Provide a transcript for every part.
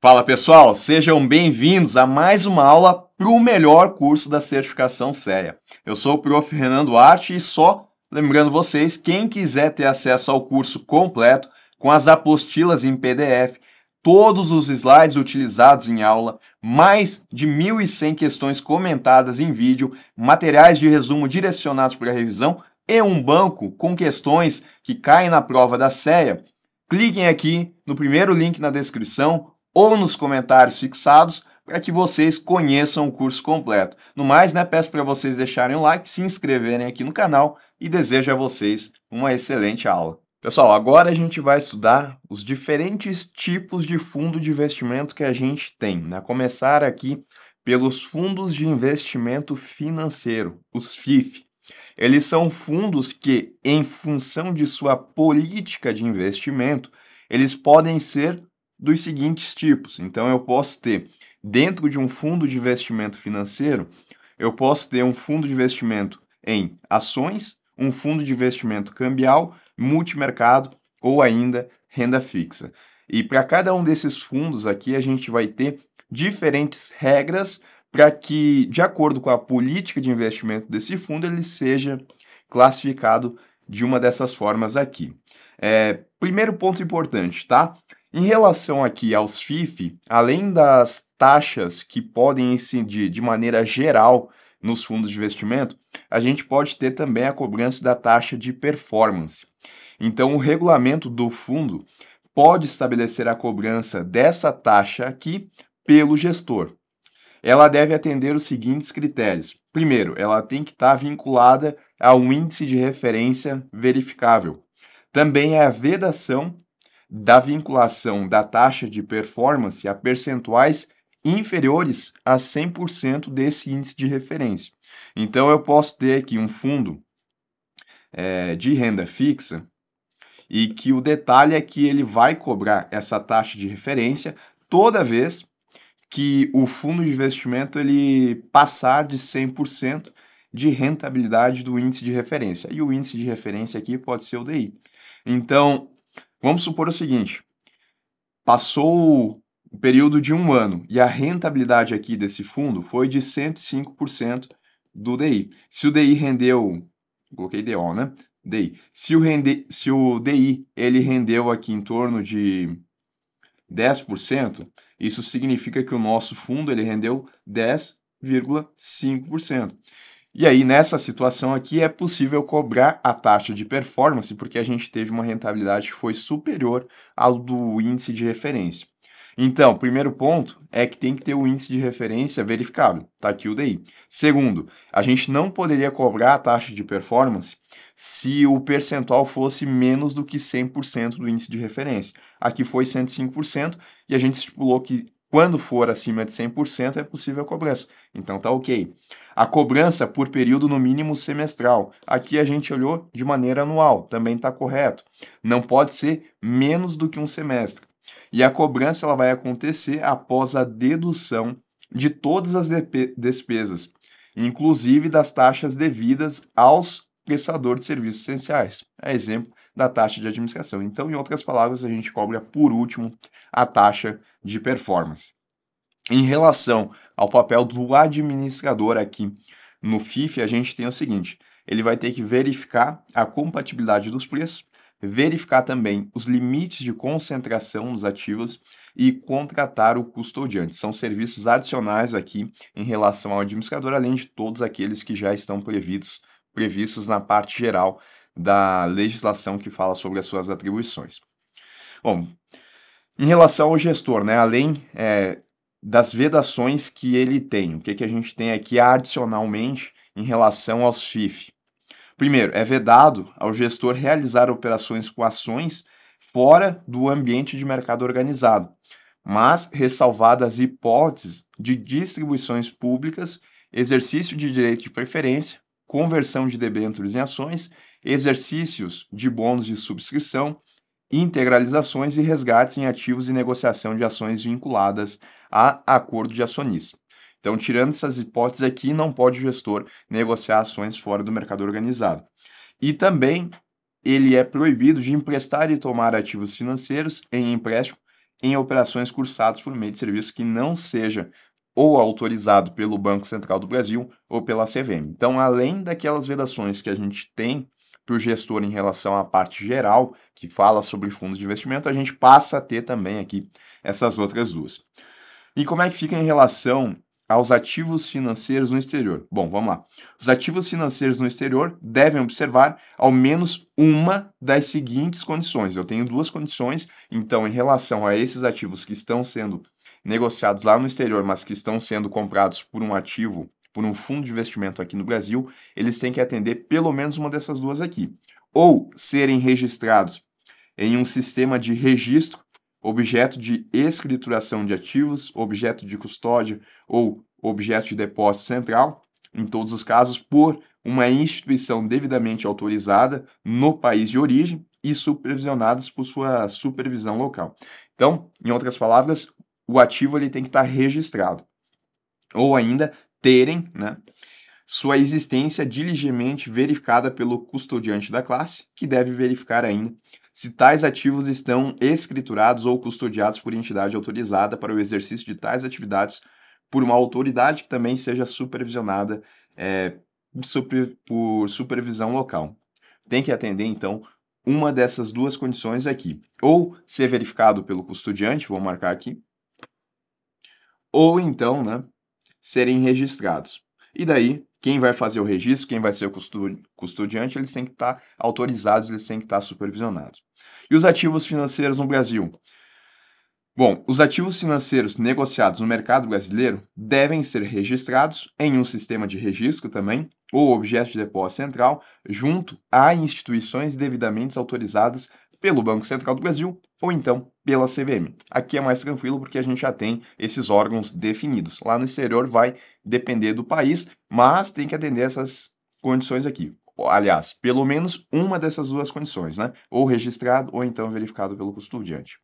Fala pessoal, sejam bem-vindos a mais uma aula para o melhor curso da certificação CEA. Eu sou o Prof. Renan Duarte e só lembrando vocês, quem quiser ter acesso ao curso completo, com as apostilas em PDF, todos os slides utilizados em aula, mais de 1.100 questões comentadas em vídeo, materiais de resumo direcionados para a revisão e um banco com questões que caem na prova da CEA, cliquem aqui no primeiro link na descrição ou nos comentários fixados para que vocês conheçam o curso completo. No mais, peço para vocês deixarem o like, se inscreverem aqui no canal e desejo a vocês uma excelente aula. Pessoal, agora a gente vai estudar os diferentes tipos de fundo de investimento que a gente tem. A começar aqui pelos fundos de investimento financeiro, os FIF. Eles são fundos que, em função de sua política de investimento, eles podem ser dos seguintes tipos. Então, eu posso ter, dentro de um fundo de investimento financeiro, eu posso ter um fundo de investimento em ações, um fundo de investimento cambial, multimercado ou ainda renda fixa. E para cada um desses fundos aqui, a gente vai ter diferentes regras para que, de acordo com a política de investimento desse fundo, ele seja classificado de uma dessas formas aqui. Primeiro ponto importante, tá? Em relação aqui aos FIF, além das taxas que podem incidir de maneira geral nos fundos de investimento, a gente pode ter também a cobrança da taxa de performance. Então, o regulamento do fundo pode estabelecer a cobrança dessa taxa aqui pelo gestor. Ela deve atender os seguintes critérios. Primeiro, ela tem que estar vinculada a um índice de referência verificável. Também é a vedação da vinculação da taxa de performance a percentuais inferiores a 100% desse índice de referência. Então, eu posso ter aqui um fundo de renda fixa e que o detalhe é que ele vai cobrar essa taxa de referência toda vez que o fundo de investimento ele passar de 100% de rentabilidade do índice de referência. E o índice de referência aqui pode ser o DI. Então, vamos supor o seguinte, passou o período de um ano e a rentabilidade aqui desse fundo foi de 105% do DI. Se o DI rendeu, coloquei DO, né? DI. Se o DI ele rendeu aqui em torno de 10%, isso significa que o nosso fundo ele rendeu 10,5%. E aí, nessa situação aqui, é possível cobrar a taxa de performance, porque a gente teve uma rentabilidade que foi superior ao do índice de referência. Então, o primeiro ponto é que tem que ter o índice de referência verificável, tá aqui o DI. Segundo, a gente não poderia cobrar a taxa de performance se o percentual fosse menos do que 100% do índice de referência. Aqui foi 105% e a gente estipulou que quando for acima de 100% é possível a cobrança. Então tá ok. A cobrança por período no mínimo semestral. Aqui a gente olhou de maneira anual, também está correto. Não pode ser menos do que um semestre. E a cobrança ela vai acontecer após a dedução de todas as despesas, inclusive das taxas devidas aos prestadores de serviços essenciais. É exemplo da taxa de administração. Então, em outras palavras, a gente cobra por último a taxa de performance. Em relação ao papel do administrador aqui no FIF, a gente tem o seguinte, ele vai ter que verificar a compatibilidade dos preços, verificar também os limites de concentração dos ativos e contratar o custodiante. São serviços adicionais aqui em relação ao administrador, além de todos aqueles que já estão previstos na parte geral da legislação que fala sobre as suas atribuições. Bom, em relação ao gestor, além das vedações que ele tem, o que a gente tem aqui adicionalmente em relação aos FIF? Primeiro, é vedado ao gestor realizar operações com ações fora do ambiente de mercado organizado, mas ressalvadas as hipóteses de distribuições públicas, exercício de direito de preferência, conversão de debêntures em ações, exercícios de bônus de subscrição, integralizações e resgates em ativos e negociação de ações vinculadas a acordo de acionista. Então, tirando essas hipóteses aqui, não pode o gestor negociar ações fora do mercado organizado. E também ele é proibido de emprestar e tomar ativos financeiros em empréstimo em operações cursadas por meio de serviço que não seja ou autorizado pelo Banco Central do Brasil ou pela CVM. Então, além daquelas vedações que a gente tem para o gestor em relação à parte geral, que fala sobre fundos de investimento, a gente passa a ter também aqui essas outras duas. E como é que fica em relação aos ativos financeiros no exterior? Bom, vamos lá. Os ativos financeiros no exterior devem observar ao menos uma das seguintes condições. Eu tenho duas condições, então, em relação a esses ativos que estão sendo negociados lá no exterior, mas que estão sendo comprados por um ativo, por um fundo de investimento aqui no Brasil, eles têm que atender pelo menos uma dessas duas aqui. Ou serem registrados em um sistema de registro, objeto de escrituração de ativos, objeto de custódia ou objeto de depósito central, em todos os casos, por uma instituição devidamente autorizada no país de origem e supervisionadas por sua supervisão local. Então, em outras palavras, o ativo ele tem que estar registrado. Ou ainda terem, né, sua existência diligentemente verificada pelo custodiante da classe, que deve verificar ainda se tais ativos estão escriturados ou custodiados por entidade autorizada para o exercício de tais atividades por uma autoridade que também seja supervisionada por supervisão local. Tem que atender, então, uma dessas duas condições aqui. Ou ser verificado pelo custodiante, vou marcar aqui, ou então, né, serem registrados. E daí, quem vai fazer o registro, quem vai ser o custodiante, eles têm que estar autorizados, eles têm que estar supervisionados. E os ativos financeiros no Brasil? Bom, os ativos financeiros negociados no mercado brasileiro devem ser registrados em um sistema de registro também, ou objeto de depósito central, junto a instituições devidamente autorizadas pelo Banco Central do Brasil ou então pela CVM. Aqui é mais tranquilo porque a gente já tem esses órgãos definidos. Lá no exterior vai depender do país, mas tem que atender essas condições aqui. Aliás, pelo menos uma dessas duas condições, né? Ou registrado ou então verificado pelo custodiante.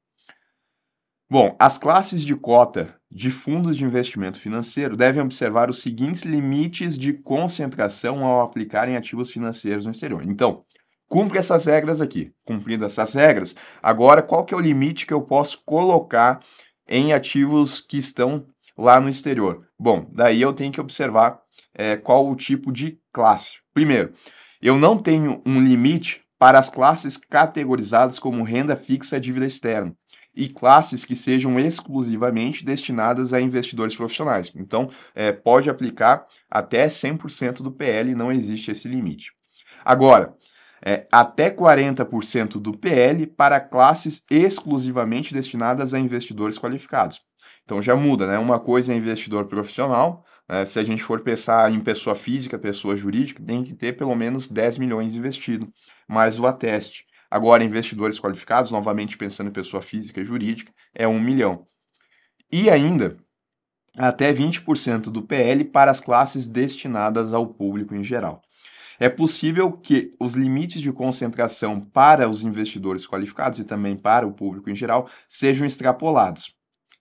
Bom, as classes de cota de fundos de investimento financeiro devem observar os seguintes limites de concentração ao aplicarem ativos financeiros no exterior. Então, cumpre essas regras aqui. Cumprindo essas regras, agora qual que é o limite que eu posso colocar em ativos que estão lá no exterior? Bom, daí eu tenho que observar qual o tipo de classe. Primeiro, eu não tenho um limite para as classes categorizadas como renda fixa e dívida externa e classes que sejam exclusivamente destinadas a investidores profissionais. Então, pode aplicar até 100% do PL, não existe esse limite. Agora, até 40% do PL para classes exclusivamente destinadas a investidores qualificados. Então já muda, né? Uma coisa é investidor profissional, se a gente for pensar em pessoa física, pessoa jurídica, tem que ter pelo menos 10 milhões investido, mais o ateste. Agora, investidores qualificados, novamente pensando em pessoa física e jurídica, é 1 milhão. E ainda, até 20% do PL para as classes destinadas ao público em geral. É possível que os limites de concentração para os investidores qualificados e também para o público em geral sejam extrapolados.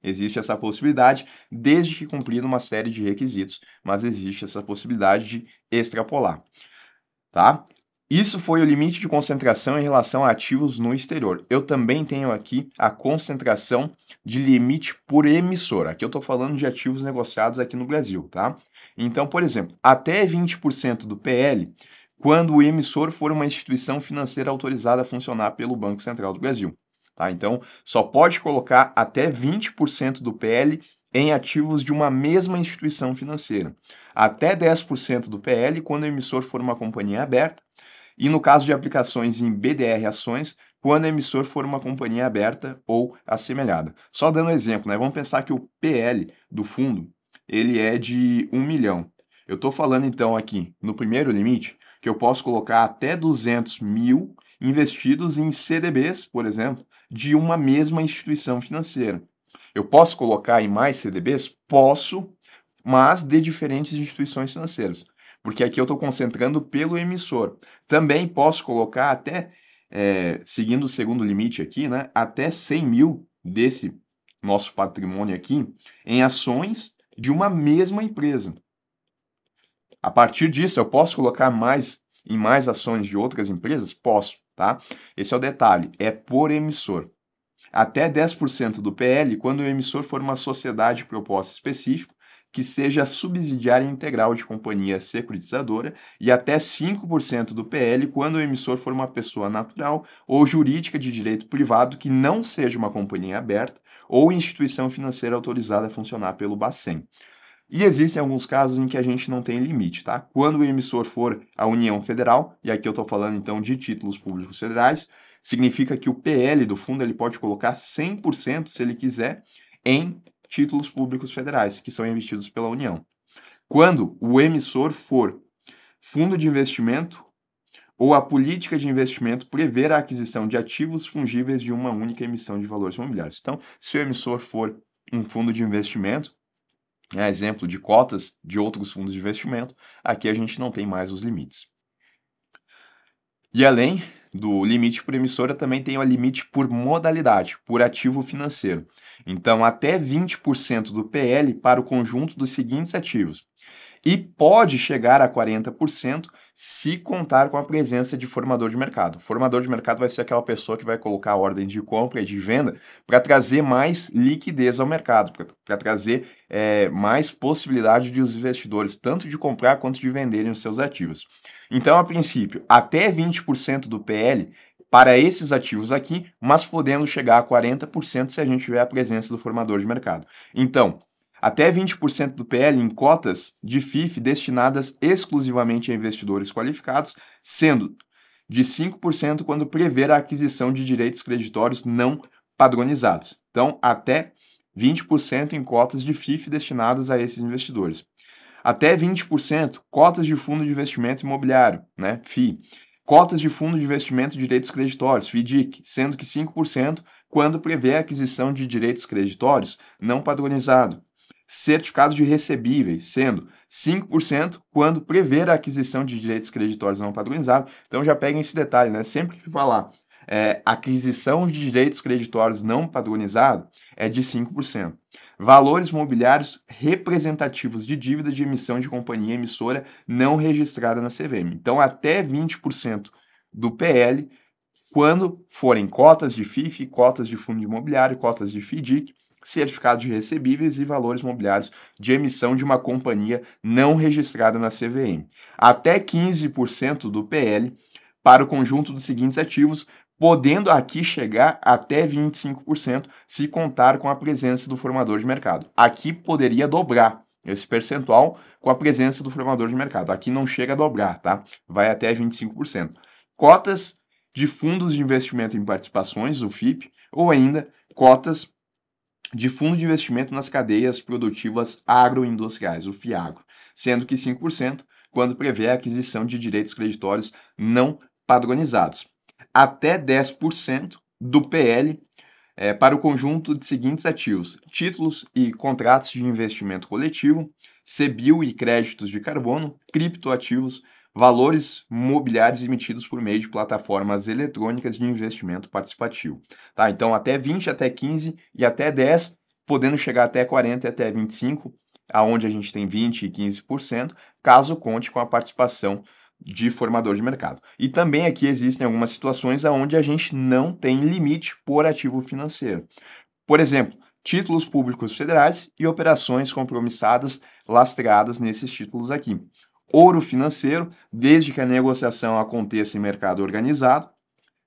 Existe essa possibilidade, desde que cumprida uma série de requisitos, mas existe essa possibilidade de extrapolar, tá? Isso foi o limite de concentração em relação a ativos no exterior. Eu também tenho aqui a concentração de limite por emissor. Aqui eu estou falando de ativos negociados aqui no Brasil, tá? Então, por exemplo, até 20% do PL, quando o emissor for uma instituição financeira autorizada a funcionar pelo Banco Central do Brasil. Tá? Então, só pode colocar até 20% do PL em ativos de uma mesma instituição financeira. Até 10% do PL quando o emissor for uma companhia aberta. E no caso de aplicações em BDR ações, quando o emissor for uma companhia aberta ou assemelhada. Só dando um exemplo, né? Vamos pensar que o PL do fundo ele é de 1 milhão. Eu estou falando então aqui no primeiro limite que eu posso colocar até 200 mil investidos em CDBs, por exemplo, de uma mesma instituição financeira. Eu posso colocar em mais CDBs? Posso, mas de diferentes instituições financeiras, porque aqui eu estou concentrando pelo emissor. Também posso colocar até, seguindo o segundo limite aqui, né, até 100 mil desse nosso patrimônio aqui em ações de uma mesma empresa. A partir disso, eu posso colocar em mais ações de outras empresas? Posso, tá? Esse é o detalhe, é por emissor. até 10% do PL quando o emissor for uma sociedade de propósito específico, que seja subsidiária integral de companhia securitizadora, e até 5% do PL quando o emissor for uma pessoa natural ou jurídica de direito privado que não seja uma companhia aberta ou instituição financeira autorizada a funcionar pelo Bacen. E existem alguns casos em que a gente não tem limite, tá? Quando o emissor for a União Federal, e aqui eu estou falando então de títulos públicos federais, significa que o PL do fundo ele pode colocar 100% se ele quiser em títulos públicos federais, que são emitidos pela União. Quando o emissor for fundo de investimento ou a política de investimento prever a aquisição de ativos fungíveis de uma única emissão de valores imobiliários. Então, se o emissor for um fundo de investimento, exemplo de cotas de outros fundos de investimento, aqui a gente não tem mais os limites. E além do limite por emissora, também tem o limite por modalidade, por ativo financeiro. Então, até 20% do PL para o conjunto dos seguintes ativos. E pode chegar a 40% se contar com a presença de formador de mercado. O formador de mercado vai ser aquela pessoa que vai colocar ordens de compra e de venda para trazer mais liquidez ao mercado, para trazer mais possibilidade de os investidores tanto de comprar quanto de venderem os seus ativos. Então, a princípio, até 20% do PL para esses ativos aqui, mas podendo chegar a 40% se a gente tiver a presença do formador de mercado. Então, até 20% do PL em cotas de FIF destinadas exclusivamente a investidores qualificados, sendo de 5% quando prever a aquisição de direitos creditórios não padronizados. Então, até 20% em cotas de FIF destinadas a esses investidores. Até 20% cotas de fundo de investimento imobiliário, né, FII. Cotas de fundo de investimento de direitos creditórios, FIDIC, sendo que 5% quando prevê a aquisição de direitos creditórios não padronizado. Certificados de recebíveis, sendo 5% quando prever a aquisição de direitos creditórios não padronizados. Então já peguem esse detalhe, né? Sempre que falar aquisição de direitos creditórios não padronizados é de 5%. Valores mobiliários representativos de dívida de emissão de companhia emissora não registrada na CVM. Então até 20% do PL quando forem cotas de FIF, cotas de fundo imobiliário, cotas de FIDIC, certificados de recebíveis e valores mobiliários de emissão de uma companhia não registrada na CVM. Até 15% do PL para o conjunto dos seguintes ativos, podendo aqui chegar até 25% se contar com a presença do formador de mercado. Aqui poderia dobrar esse percentual com a presença do formador de mercado. Aqui não chega a dobrar, tá? Vai até 25%. Cotas de fundos de investimento em participações, o FIP, ou ainda cotas de fundo de investimento nas cadeias produtivas agroindustriais, o FIAGRO, sendo que 5% quando prevê a aquisição de direitos creditórios não padronizados. Até 10% do PL para o conjunto de seguintes ativos: títulos e contratos de investimento coletivo, CBIL e créditos de carbono, criptoativos, valores mobiliários emitidos por meio de plataformas eletrônicas de investimento participativo. Tá? Então, até 20, até 15 e até 10, podendo chegar até 40 e até 25, aonde a gente tem 20 e 15%, caso conte com a participação de formador de mercado. E também aqui existem algumas situações onde a gente não tem limite por ativo financeiro. Por exemplo, títulos públicos federais e operações compromissadas lastreadas nesses títulos aqui. Ouro financeiro, desde que a negociação aconteça em mercado organizado.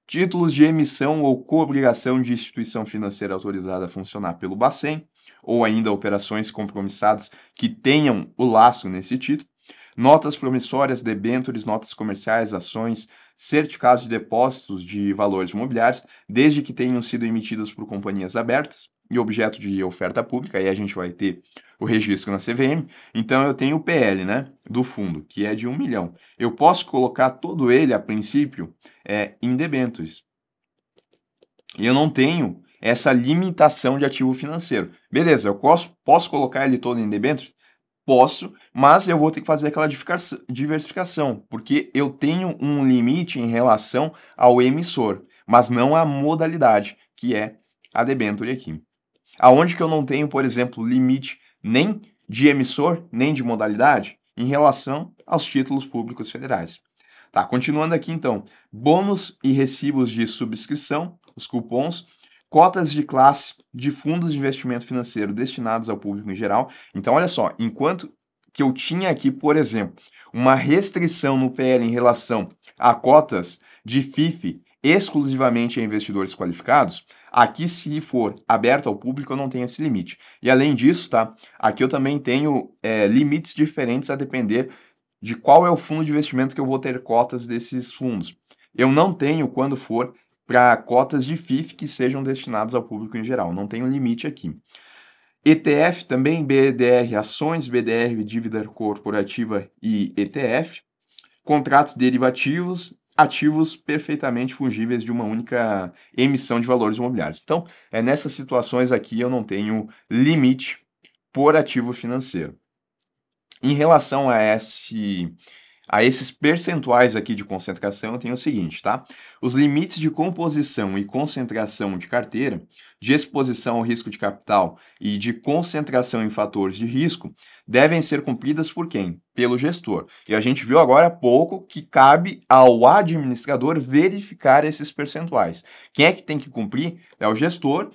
Títulos de emissão ou coobrigação de instituição financeira autorizada a funcionar pelo Bacen, ou ainda operações compromissadas que tenham o lastro nesse título. Notas promissórias, debêntures, notas comerciais, ações, certificados de depósitos de valores imobiliários, desde que tenham sido emitidas por companhias abertas e objeto de oferta pública, aí a gente vai ter o registro na CVM. Então eu tenho o PL, né, do fundo, que é de 1 milhão. Eu posso colocar todo ele, a princípio, em debêntures. E eu não tenho essa limitação de ativo financeiro. Beleza, eu posso colocar ele todo em debêntures? Posso, mas eu vou ter que fazer aquela diversificação, porque eu tenho um limite em relação ao emissor, mas não à modalidade, que é a debênture aqui. Aonde que eu não tenho, por exemplo, limite nem de emissor, nem de modalidade, em relação aos títulos públicos federais. Tá, continuando aqui então, bônus e recibos de subscrição, os cupons, cotas de classe de fundos de investimento financeiro destinados ao público em geral. Então, olha só, enquanto que eu tinha aqui, por exemplo, uma restrição no PL em relação a cotas de FIF exclusivamente a investidores qualificados, aqui, se for aberto ao público, eu não tenho esse limite. E além disso, tá? Aqui eu também tenho limites diferentes a depender de qual é o fundo de investimento que eu vou ter cotas desses fundos. Eu não tenho quando for para cotas de FIF que sejam destinados ao público em geral. Não tenho limite aqui. ETF também, BDR ações, BDR dívida corporativa e ETF. Contratos derivativos, ativos perfeitamente fungíveis de uma única emissão de valores imobiliários. Então, nessas situações aqui eu não tenho limite por ativo financeiro. Em relação a esses percentuais aqui de concentração, eu tenho o seguinte, tá? Os limites de composição e concentração de carteira, de exposição ao risco de capital e de concentração em fatores de risco devem ser cumpridas por quem? Pelo gestor. E a gente viu agora há pouco que cabe ao administrador verificar esses percentuais. Quem é que tem que cumprir? É o gestor.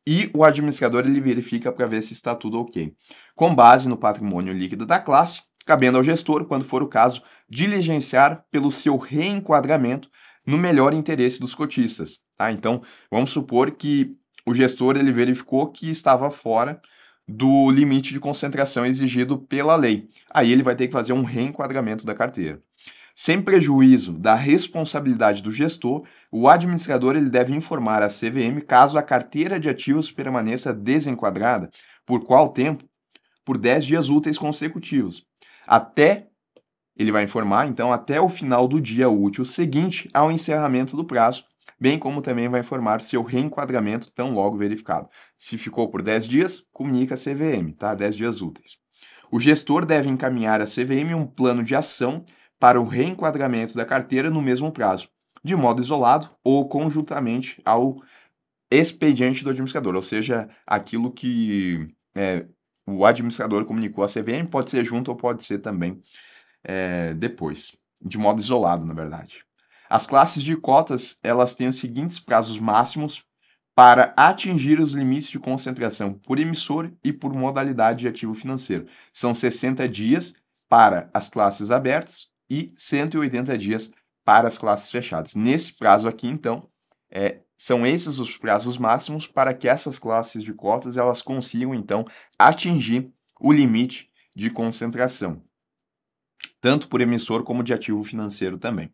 E o administrador ele verifica para ver se está tudo ok. Com base no patrimônio líquido da classe, cabendo ao gestor, quando for o caso, diligenciar pelo seu reenquadramento no melhor interesse dos cotistas. Tá? Então, vamos supor que o gestor ele verificou que estava fora do limite de concentração exigido pela lei. Aí ele vai ter que fazer um reenquadramento da carteira. Sem prejuízo da responsabilidade do gestor, o administrador ele deve informar a CVM caso a carteira de ativos permaneça desenquadrada. Por qual tempo? Por 10 dias úteis consecutivos. Ele vai informar, então, até o final do dia útil seguinte ao encerramento do prazo, bem como também vai informar seu reenquadramento tão logo verificado. Se ficou por 10 dias, comunica a CVM, tá? 10 dias úteis. O gestor deve encaminhar à CVM um plano de ação para o reenquadramento da carteira no mesmo prazo, de modo isolado ou conjuntamente ao expediente do administrador, ou seja, aquilo que o administrador comunicou à CVM, pode ser junto ou pode ser também depois, de modo isolado, na verdade. As classes de cotas, elas têm os seguintes prazos máximos para atingir os limites de concentração por emissor e por modalidade de ativo financeiro. São 60 dias para as classes abertas e 180 dias para as classes fechadas. Nesse prazo aqui, então, são esses os prazos máximos para que essas classes de cotas elas consigam, então, atingir o limite de concentração, tanto por emissor como de ativo financeiro também.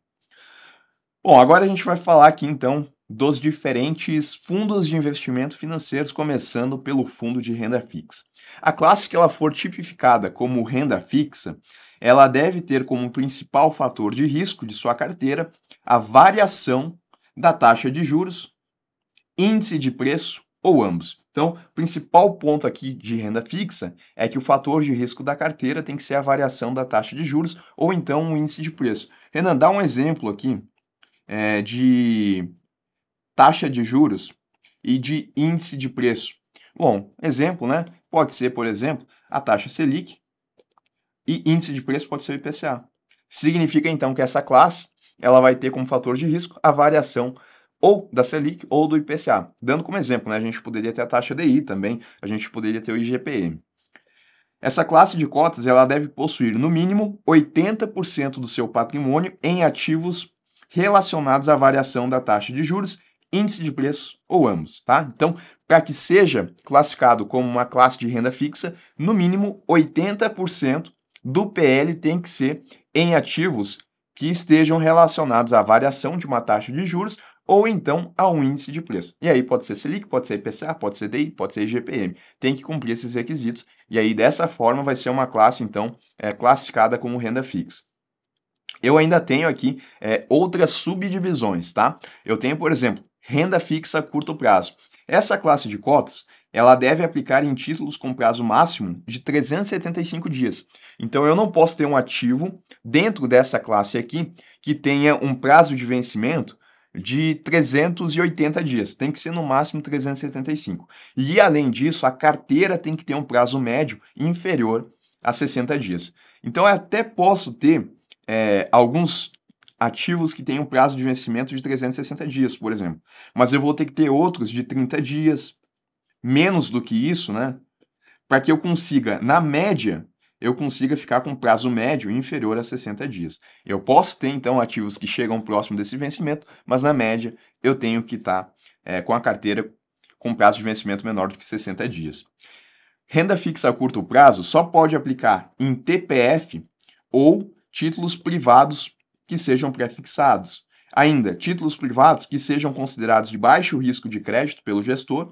Bom, agora a gente vai falar aqui, então, dos diferentes fundos de investimento financeiros, começando pelo fundo de renda fixa. A classe que ela for tipificada como renda fixa, ela deve ter como principal fator de risco de sua carteira a variação da taxa de juros, índice de preço ou ambos. Então, o principal ponto aqui de renda fixa é que o fator de risco da carteira tem que ser a variação da taxa de juros ou então o índice de preço. Renan, dá um exemplo aqui de taxa de juros e de índice de preço. Bom, exemplo, né? Pode ser, por exemplo, a taxa Selic e índice de preço pode ser o IPCA. Significa, então, que essa classe ela vai ter como fator de risco a variação ou da Selic ou do IPCA. Dando como exemplo, né? A gente poderia ter a taxa DI também, a gente poderia ter o IGPM. Essa classe de cotas ela deve possuir, no mínimo, 80% do seu patrimônio em ativos relacionados à variação da taxa de juros, índice de preço ou ambos, tá? Então, para que seja classificado como uma classe de renda fixa, no mínimo 80% do PL tem que ser em ativos que estejam relacionados à variação de uma taxa de juros ou então a um índice de preço. E aí pode ser Selic, pode ser IPCA, pode ser DI, pode ser IGPM. Tem que cumprir esses requisitos e aí dessa forma vai ser uma classe, então, classificada como renda fixa. Eu ainda tenho aqui outras subdivisões, tá? Eu tenho, por exemplo, renda fixa a curto prazo. Essa classe de cotas, ela deve aplicar em títulos com prazo máximo de 375 dias. Então, eu não posso ter um ativo dentro dessa classe aqui que tenha um prazo de vencimento de 380 dias. Tem que ser no máximo 375. E, além disso, a carteira tem que ter um prazo médio inferior a 60 dias. Então, eu até posso ter alguns ativos que têm um prazo de vencimento de 360 dias, por exemplo. Mas eu vou ter que ter outros de 30 dias, menos do que isso, né? Para que eu consiga, na média, eu consiga ficar com prazo médio inferior a 60 dias. Eu posso ter, então, ativos que chegam próximo desse vencimento, mas na média eu tenho que estar com a carteira com prazo de vencimento menor do que 60 dias. Renda fixa a curto prazo só pode aplicar em TPF ou títulos privados que sejam pré-fixados. Ainda, títulos privados que sejam considerados de baixo risco de crédito pelo gestor,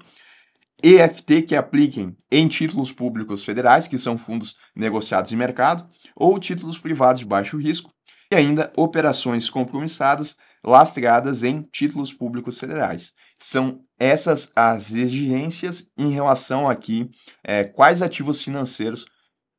EFT que apliquem em títulos públicos federais, que são fundos negociados em mercado, ou títulos privados de baixo risco, e ainda operações compromissadas lastreadas em títulos públicos federais. São essas as exigências em relação aqui quais ativos financeiros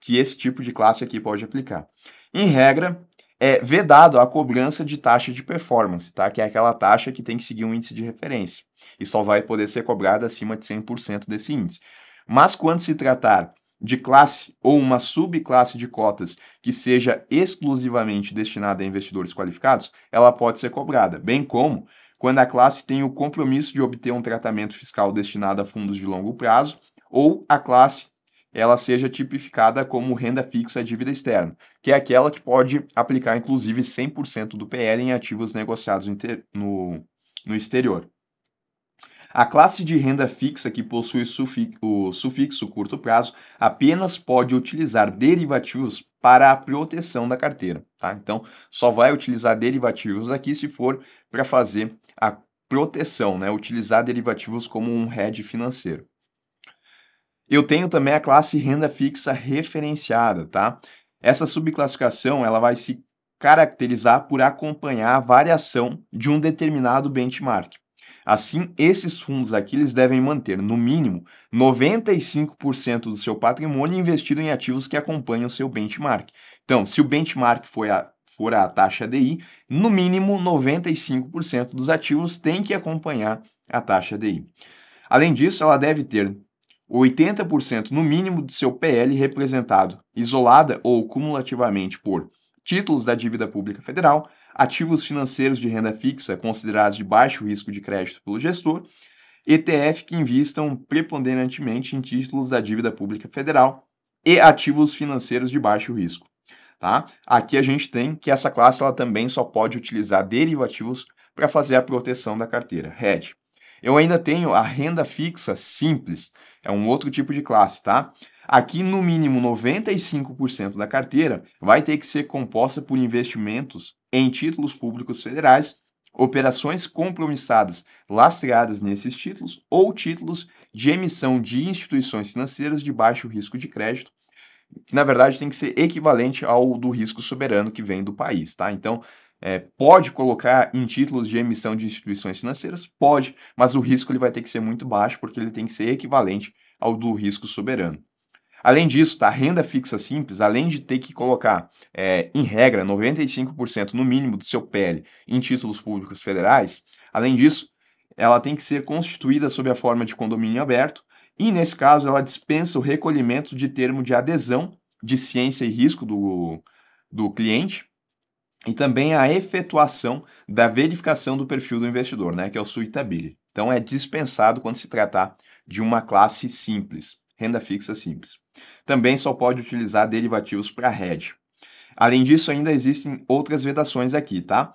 que esse tipo de classe aqui pode aplicar. Em regra, é vedado a cobrança de taxa de performance, tá? Que é aquela taxa que tem que seguir um índice de referência e só vai poder ser cobrada acima de 100% desse índice. Mas quando se tratar de classe ou uma subclasse de cotas que seja exclusivamente destinada a investidores qualificados, ela pode ser cobrada, bem como quando a classe tem o compromisso de obter um tratamento fiscal destinado a fundos de longo prazo ou a classe ela seja tipificada como renda fixa dívida externa, que é aquela que pode aplicar inclusive 100% do PL em ativos negociados no exterior. A classe de renda fixa que possui o sufixo curto prazo apenas pode utilizar derivativos para a proteção da carteira, tá? Então, só vai utilizar derivativos aqui se for para fazer a proteção, né? Utilizar derivativos como um hedge financeiro. Eu tenho também a classe renda fixa referenciada, tá? Essa subclassificação ela vai se caracterizar por acompanhar a variação de um determinado benchmark. Assim, esses fundos aqui eles devem manter, no mínimo, 95% do seu patrimônio investido em ativos que acompanham o seu benchmark. Então, se o benchmark for a taxa DI, no mínimo 95% dos ativos tem que acompanhar a taxa DI. Além disso, ela deve ter 80% no mínimo de seu PL representado isolada ou cumulativamente por títulos da dívida pública federal, ativos financeiros de renda fixa considerados de baixo risco de crédito pelo gestor, ETF que invistam preponderantemente em títulos da dívida pública federal e ativos financeiros de baixo risco. Tá? Aqui a gente tem que essa classe ela também só pode utilizar derivativos para fazer a proteção da carteira, hedge. Eu ainda tenho a renda fixa simples, é um outro tipo de classe, tá? Aqui, no mínimo, 95% da carteira vai ter que ser composta por investimentos em títulos públicos federais, operações compromissadas lastreadas nesses títulos ou títulos de emissão de instituições financeiras de baixo risco de crédito, que na verdade tem que ser equivalente ao do risco soberano que vem do país, tá? Então, pode colocar em títulos de emissão de instituições financeiras? Pode, mas o risco ele vai ter que ser muito baixo porque ele tem que ser equivalente ao do risco soberano. Além disso, tá, a renda fixa simples, além de ter que colocar, em regra, 95% no mínimo do seu PL em títulos públicos federais, além disso, ela tem que ser constituída sob a forma de condomínio aberto e, nesse caso, ela dispensa o recolhimento de termo de adesão de ciência e risco do cliente, e também a efetuação da verificação do perfil do investidor, né, que é o suitability. Então, é dispensado quando se tratar de uma classe simples, renda fixa simples. Também só pode utilizar derivativos para hedge. Além disso, ainda existem outras vedações aqui, tá?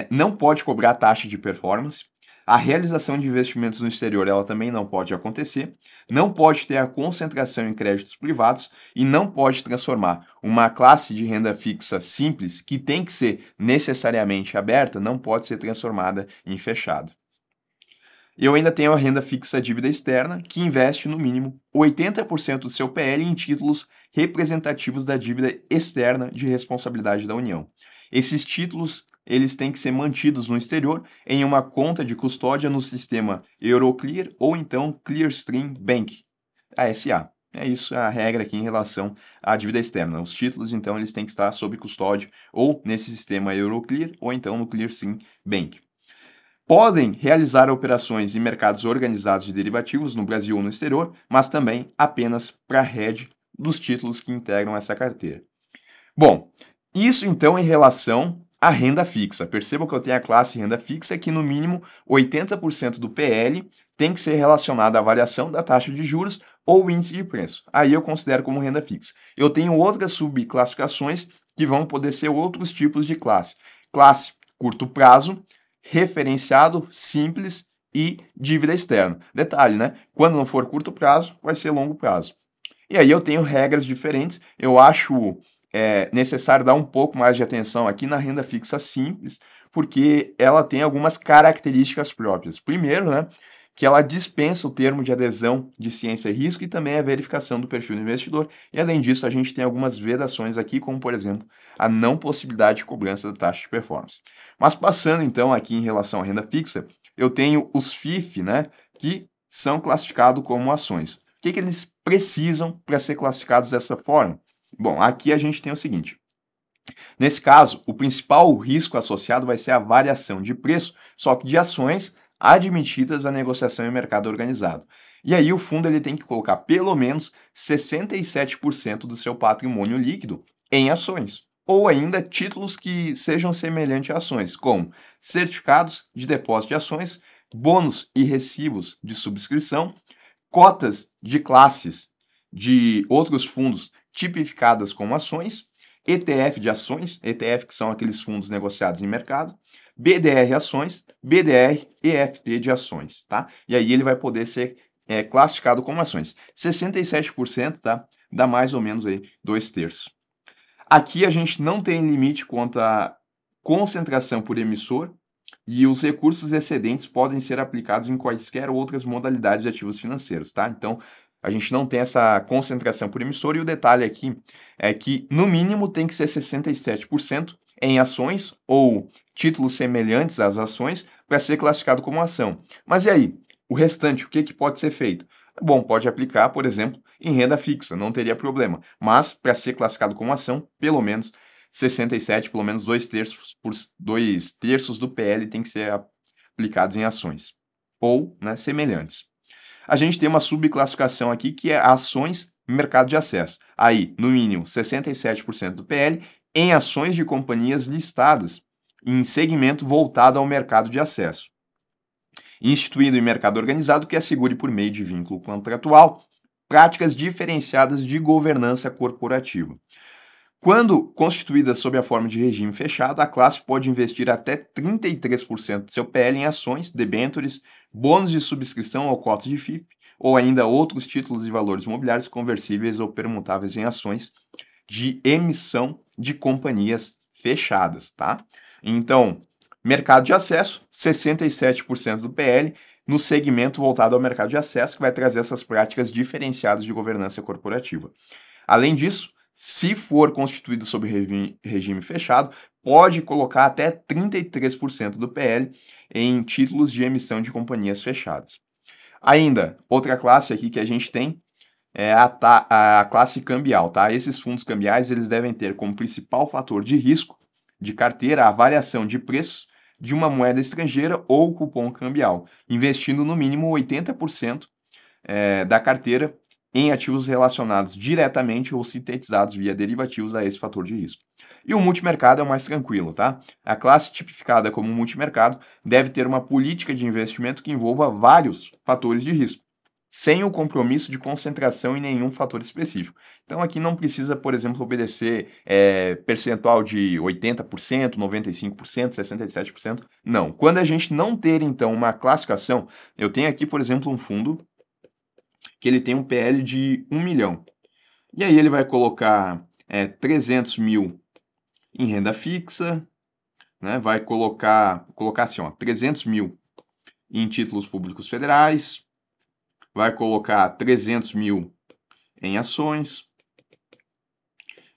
Não pode cobrar taxa de performance. A realização de investimentos no exterior ela também não pode acontecer, não pode ter a concentração em créditos privados e não pode transformar uma classe de renda fixa simples, que tem que ser necessariamente aberta, não pode ser transformada em fechada. Eu ainda tenho a renda fixa dívida externa, que investe no mínimo 80% do seu PL em títulos representativos da dívida externa de responsabilidade da União. Esses títulos eles têm que ser mantidos no exterior em uma conta de custódia no sistema Euroclear ou então Clearstream Bank, a SA. É isso a regra aqui em relação à dívida externa. Os títulos, então, eles têm que estar sob custódia ou nesse sistema Euroclear ou então no Clearstream Bank. Podem realizar operações em mercados organizados de derivativos no Brasil ou no exterior, mas também apenas para hedge dos títulos que integram essa carteira. Bom, isso então em relação a renda fixa. Percebam que eu tenho a classe renda fixa que, no mínimo, 80% do PL tem que ser relacionado à variação da taxa de juros ou índice de preço. Aí eu considero como renda fixa. Eu tenho outras subclassificações que vão poder ser outros tipos de classe. Classe curto prazo, referenciado, simples e dívida externa. Detalhe, né? Quando não for curto prazo, vai ser longo prazo. E aí eu tenho regras diferentes. Eu acho necessário dar um pouco mais de atenção aqui na renda fixa simples, porque ela tem algumas características próprias. Primeiro, né, que ela dispensa o termo de adesão de ciência e risco e também a verificação do perfil do investidor. E além disso, a gente tem algumas vedações aqui, como por exemplo, a não possibilidade de cobrança da taxa de performance. Mas passando então aqui em relação à renda fixa, eu tenho os FIF, né, que são classificados como ações. O que eles precisam para ser classificados dessa forma? Bom, aqui a gente tem o seguinte. Nesse caso, o principal risco associado vai ser a variação de preço, só que de ações admitidas à negociação em mercado organizado. E aí o fundo ele tem que colocar pelo menos 67% do seu patrimônio líquido em ações, ou ainda títulos que sejam semelhantes a ações, como certificados de depósito de ações, bônus e recibos de subscrição, cotas de classes de outros fundos tipificadas como ações, ETF de ações, ETF que são aqueles fundos negociados em mercado, BDR ações, BDR EFT de ações, tá? E aí ele vai poder ser classificado como ações. 67%, tá? Dá mais ou menos aí 2/3. Aqui a gente não tem limite quanto à concentração por emissor e os recursos excedentes podem ser aplicados em quaisquer outras modalidades de ativos financeiros, tá? Então, a gente não tem essa concentração por emissor e o detalhe aqui é que, no mínimo, tem que ser 67% em ações ou títulos semelhantes às ações para ser classificado como ação. Mas e aí? O restante, o que pode ser feito? Bom, pode aplicar, por exemplo, em renda fixa, não teria problema. Mas, para ser classificado como ação, pelo menos 67, pelo menos 2/3 do PL tem que ser aplicados em ações ou, né, semelhantes. A gente tem uma subclassificação aqui que é ações mercado de acesso. Aí, no mínimo, 67% do PL em ações de companhias listadas em segmento voltado ao mercado de acesso. Instituído em mercado organizado que assegure por meio de vínculo contratual práticas diferenciadas de governança corporativa. Quando constituída sob a forma de regime fechado, a classe pode investir até 33% do seu PL em ações, debêntures, bônus de subscrição ou cotas de FIP, ou ainda outros títulos e valores imobiliários conversíveis ou permutáveis em ações de emissão de companhias fechadas, tá? Então, mercado de acesso, 67% do PL, no segmento voltado ao mercado de acesso, que vai trazer essas práticas diferenciadas de governança corporativa. Além disso, se for constituído sob regime fechado, pode colocar até 33% do PL em títulos de emissão de companhias fechadas. Ainda, outra classe aqui que a gente tem é a classe cambial, tá? Esses fundos cambiais eles devem ter como principal fator de risco de carteira a variação de preços de uma moeda estrangeira ou cupom cambial, investindo no mínimo 80% da carteira em ativos relacionados diretamente ou sintetizados via derivativos a esse fator de risco. E o multimercado é o mais tranquilo, tá? A classe tipificada como multimercado deve ter uma política de investimento que envolva vários fatores de risco, sem o compromisso de concentração em nenhum fator específico. Então aqui não precisa, por exemplo, obedecer percentual de 80%, 95%, 67%. Não. Quando a gente não ter, então, uma classificação, eu tenho aqui, por exemplo, um fundo que ele tem um PL de 1 milhão. E aí ele vai colocar 300 mil em renda fixa, né? Vai colocar assim, ó, 300 mil em títulos públicos federais, vai colocar 300 mil em ações,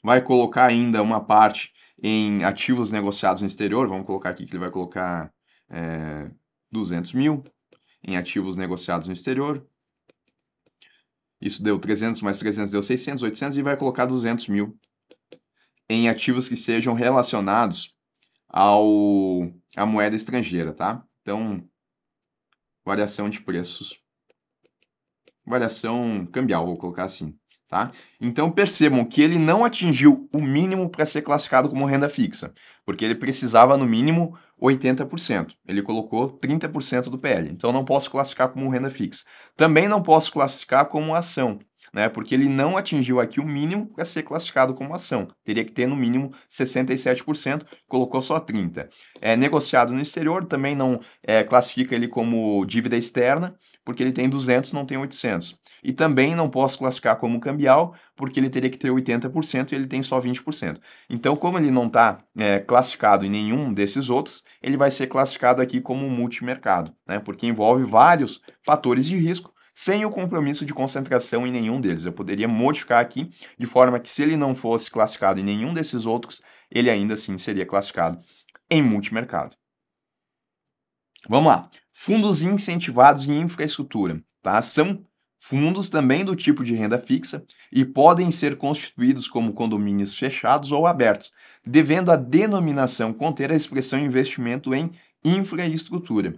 vai colocar ainda uma parte em ativos negociados no exterior, vamos colocar aqui que ele vai colocar 200 mil em ativos negociados no exterior. Isso deu 300 mais 300 deu 600, 800 e vai colocar 200 mil em ativos que sejam relacionados à moeda estrangeira, tá? Então, variação de preços, variação cambial, vou colocar assim. Tá? Então percebam que ele não atingiu o mínimo para ser classificado como renda fixa, porque ele precisava no mínimo 80%. Ele colocou 30% do PL, então não posso classificar como renda fixa. Também não posso classificar como ação, né? Porque ele não atingiu aqui o mínimo para ser classificado como ação. Teria que ter no mínimo 67%, colocou só 30%. É negociado no exterior, também não classifica ele como dívida externa, porque ele tem 200, não tem 800. E também não posso classificar como cambial, porque ele teria que ter 80% e ele tem só 20%. Então, como ele não está classificado em nenhum desses outros, ele vai ser classificado aqui como multimercado, né? Porque envolve vários fatores de risco, sem o compromisso de concentração em nenhum deles. Eu poderia modificar aqui de forma que, se ele não fosse classificado em nenhum desses outros, ele ainda assim seria classificado em multimercado. Vamos lá. Fundos incentivados em infraestrutura, tá? São fundos também do tipo de renda fixa e podem ser constituídos como condomínios fechados ou abertos, devendo a denominação conter a expressão investimento em infraestrutura,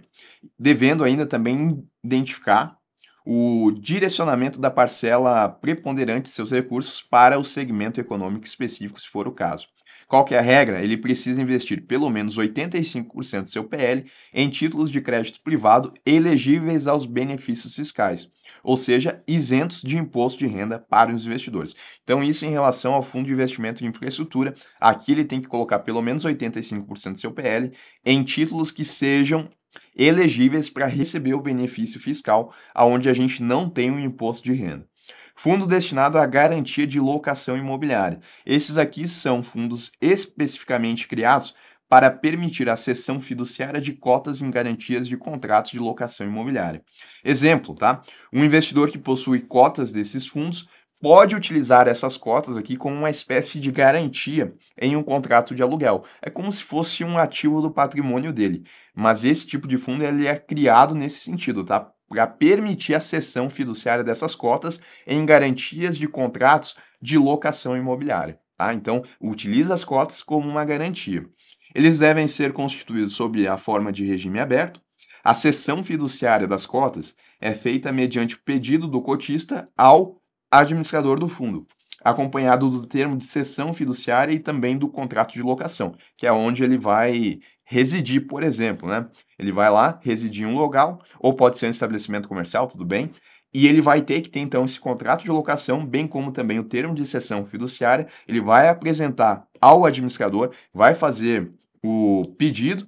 devendo ainda também identificar o direcionamento da parcela preponderante de seus recursos para o segmento econômico específico, se for o caso. Qual que é a regra? Ele precisa investir pelo menos 85% do seu PL em títulos de crédito privado elegíveis aos benefícios fiscais, ou seja, isentos de imposto de renda para os investidores. Então, isso em relação ao fundo de investimento em infraestrutura, aqui ele tem que colocar pelo menos 85% do seu PL em títulos que sejam elegíveis para receber o benefício fiscal, aonde a gente não tem um imposto de renda. Fundo destinado à garantia de locação imobiliária. Esses aqui são fundos especificamente criados para permitir a cessão fiduciária de cotas em garantias de contratos de locação imobiliária. Exemplo, tá? Um investidor que possui cotas desses fundos pode utilizar essas cotas aqui como uma espécie de garantia em um contrato de aluguel. É como se fosse um ativo do patrimônio dele. Mas esse tipo de fundo ele é criado nesse sentido, tá? Para permitir a cessão fiduciária dessas cotas em garantias de contratos de locação imobiliária. Tá? Então, utiliza as cotas como uma garantia. Eles devem ser constituídos sob a forma de regime aberto. A cessão fiduciária das cotas é feita mediante o pedido do cotista ao administrador do fundo, acompanhado do termo de cessão fiduciária e também do contrato de locação, que é onde ele vai residir, por exemplo, né? Ele vai lá residir em um local, ou pode ser um estabelecimento comercial, tudo bem, e ele vai ter que ter, então, esse contrato de locação, bem como também o termo de cessão fiduciária, ele vai apresentar ao administrador, vai fazer o pedido,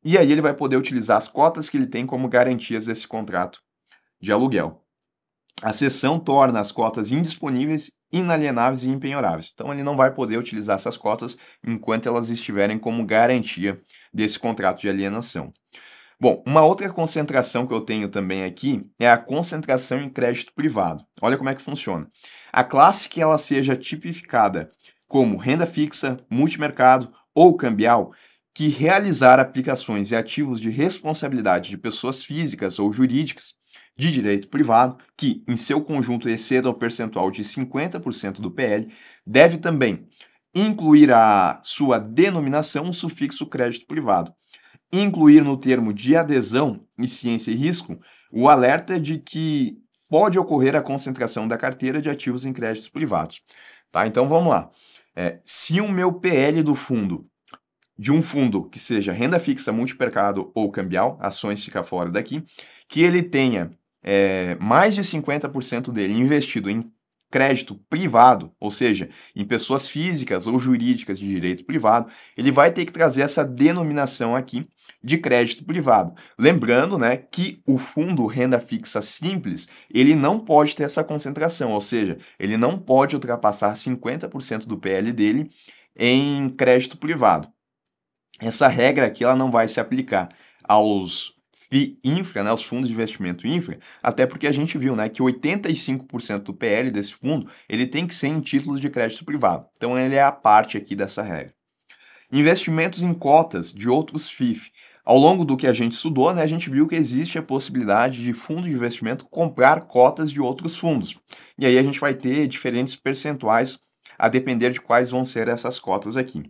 e aí ele vai poder utilizar as cotas que ele tem como garantias desse contrato de aluguel. A cessão torna as cotas indisponíveis, inalienáveis e impenhoráveis. Então, ele não vai poder utilizar essas cotas enquanto elas estiverem como garantia desse contrato de alienação. Bom, uma outra concentração que eu tenho também aqui é a concentração em crédito privado. Olha como é que funciona. A classe que ela seja tipificada como renda fixa, multimercado ou cambial, que realizar aplicações e ativos de responsabilidade de pessoas físicas ou jurídicas de direito privado, que em seu conjunto exceda o percentual de 50% do PL, deve também incluir a sua denominação um sufixo crédito privado. Incluir no termo de adesão e ciência e risco o alerta de que pode ocorrer a concentração da carteira de ativos em créditos privados. Tá? Então vamos lá. Se o meu PL do fundo, de um fundo que seja renda fixa, multimercado ou cambial, ações fica fora daqui, que ele tenha mais de 50% dele investido em crédito privado, ou seja, em pessoas físicas ou jurídicas de direito privado, ele vai ter que trazer essa denominação aqui de crédito privado. Lembrando, né, que o fundo renda fixa simples, ele não pode ter essa concentração, ou seja, ele não pode ultrapassar 50% do PL dele em crédito privado. Essa regra aqui ela não vai se aplicar aos FII infra, né, os fundos de investimento infra, até porque a gente viu, né, que 85% do PL desse fundo ele tem que ser em títulos de crédito privado. Então ele é a parte aqui dessa regra. Investimentos em cotas de outros FIF. Ao longo do que a gente estudou, né, a gente viu que existe a possibilidade de fundo de investimento comprar cotas de outros fundos. E aí a gente vai ter diferentes percentuais a depender de quais vão ser essas cotas aqui.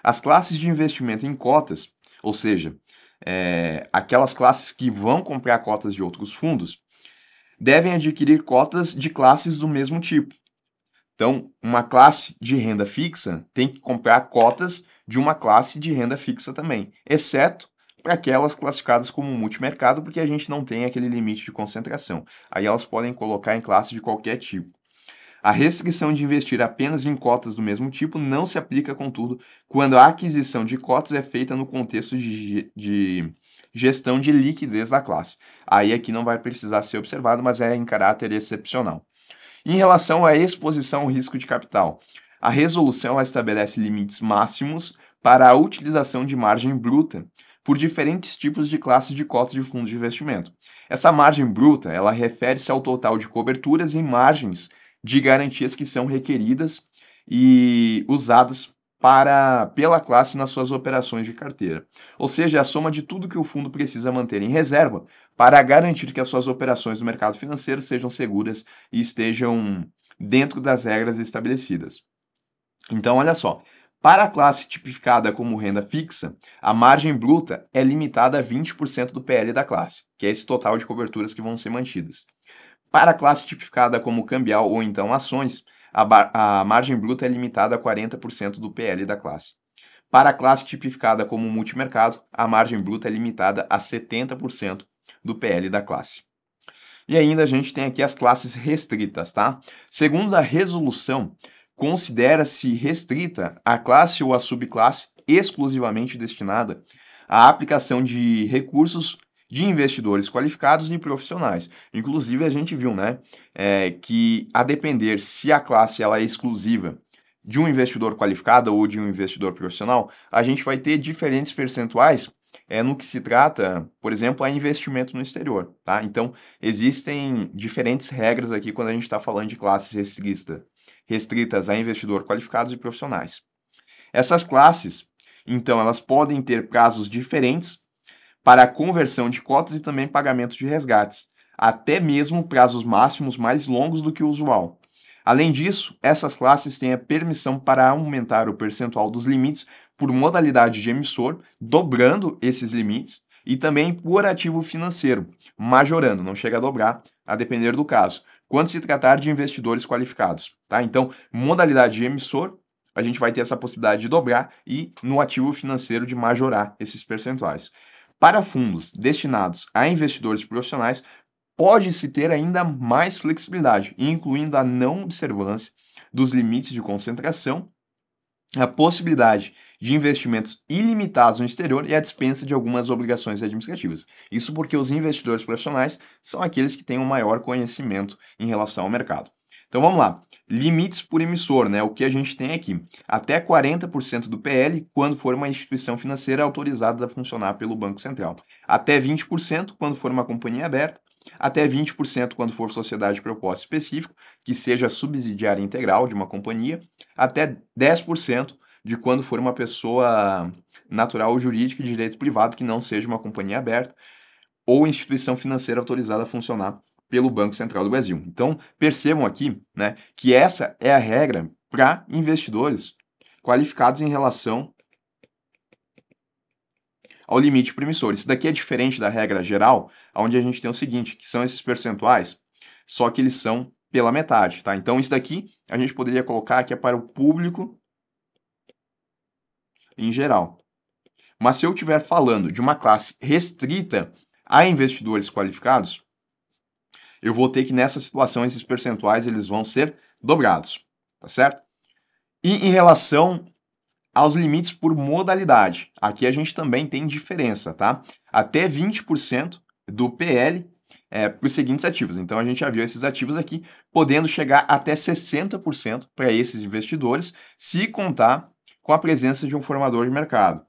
As classes de investimento em cotas, ou seja, aquelas classes que vão comprar cotas de outros fundos, devem adquirir cotas de classes do mesmo tipo. Então, uma classe de renda fixa tem que comprar cotas de uma classe de renda fixa também, exceto para aquelas classificadas como multimercado, porque a gente não tem aquele limite de concentração. Aí elas podem colocar em classe de qualquer tipo. A restrição de investir apenas em cotas do mesmo tipo não se aplica, contudo, quando a aquisição de cotas é feita no contexto de gestão de liquidez da classe. Aí aqui não vai precisar ser observado, mas é em caráter excepcional. Em relação à exposição ao risco de capital, a resolução ela estabelece limites máximos para a utilização de margem bruta por diferentes tipos de classes de cotas de fundos de investimento. Essa margem bruta, ela refere-se ao total de coberturas e margens de garantias que são requeridas e usadas pela classe nas suas operações de carteira. Ou seja, é a soma de tudo que o fundo precisa manter em reserva para garantir que as suas operações no mercado financeiro sejam seguras e estejam dentro das regras estabelecidas. Então, olha só, para a classe tipificada como renda fixa, a margem bruta é limitada a 20% do PL da classe, que é esse total de coberturas que vão ser mantidas. Para a classe tipificada como cambial ou então ações, a margem bruta é limitada a 40% do PL da classe. Para a classe tipificada como multimercado, a margem bruta é limitada a 70% do PL da classe. E ainda a gente tem aqui as classes restritas, tá? Segundo a resolução, considera-se restrita a classe ou a subclasse exclusivamente destinada à aplicação de recursos de investidores qualificados e profissionais. Inclusive, a gente viu, né, que a depender se a classe ela é exclusiva de um investidor qualificado ou de um investidor profissional, a gente vai ter diferentes percentuais no que se trata, por exemplo, a investimento no exterior, tá? Então, existem diferentes regras aqui quando a gente está falando de classes restritas a investidor qualificados e profissionais. Essas classes, então, elas podem ter prazos diferentes para a conversão de cotas e também pagamento de resgates, até mesmo prazos máximos mais longos do que o usual. Além disso, essas classes têm a permissão para aumentar o percentual dos limites por modalidade de emissor, dobrando esses limites, e também por ativo financeiro, majorando, não chega a dobrar, a depender do caso, quando se tratar de investidores qualificados. Tá? Então, modalidade de emissor, a gente vai ter essa possibilidade de dobrar e no ativo financeiro de majorar esses percentuais. Para fundos destinados a investidores profissionais, pode-se ter ainda mais flexibilidade, incluindo a não observância dos limites de concentração, a possibilidade de investimentos ilimitados no exterior e a dispensa de algumas obrigações administrativas. Isso porque os investidores profissionais são aqueles que têm um maior conhecimento em relação ao mercado. Então vamos lá, limites por emissor, né? O que a gente tem aqui? Até 40% do PL quando for uma instituição financeira autorizada a funcionar pelo Banco Central. Até 20% quando for uma companhia aberta. Até 20% quando for sociedade de propósito específico, que seja subsidiária integral de uma companhia. Até 10% de quando for uma pessoa natural ou jurídica de direito privado que não seja uma companhia aberta ou instituição financeira autorizada a funcionar pelo Banco Central do Brasil. Então, percebam aqui, né, que essa é a regra para investidores qualificados em relação ao limite para emissor. Isso daqui é diferente da regra geral, onde a gente tem o seguinte, que são esses percentuais, só que eles são pela metade, tá? Então, isso daqui a gente poderia colocar que é para o público em geral. Mas se eu estiver falando de uma classe restrita a investidores qualificados, eu vou ter que, nessa situação, esses percentuais eles vão ser dobrados, tá certo? E em relação aos limites por modalidade, aqui a gente também tem diferença, tá? Até 20% do PL para os seguintes ativos. Então, a gente já viu esses ativos aqui, podendo chegar até 60% para esses investidores, se contar com a presença de um formador de mercado.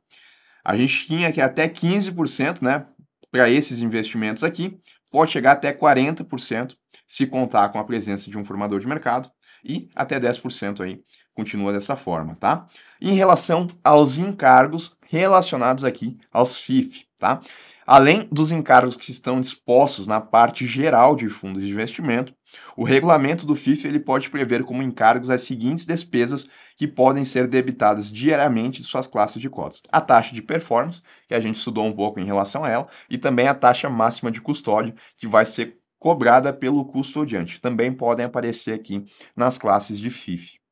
A gente tinha aqui até 15%, né, para esses investimentos aqui, pode chegar até 40% se contar com a presença de um formador de mercado e até 10% aí continua dessa forma, tá? Em relação aos encargos relacionados aqui aos FIF, tá? Além dos encargos que estão dispostos na parte geral de fundos de investimento, o regulamento do FIF ele pode prever como encargos as seguintes despesas que podem ser debitadas diariamente de suas classes de cotas. A taxa de performance, que a gente estudou um pouco em relação a ela, e também a taxa máxima de custódia, que vai ser cobrada pelo custodiante. Também podem aparecer aqui nas classes de FIF.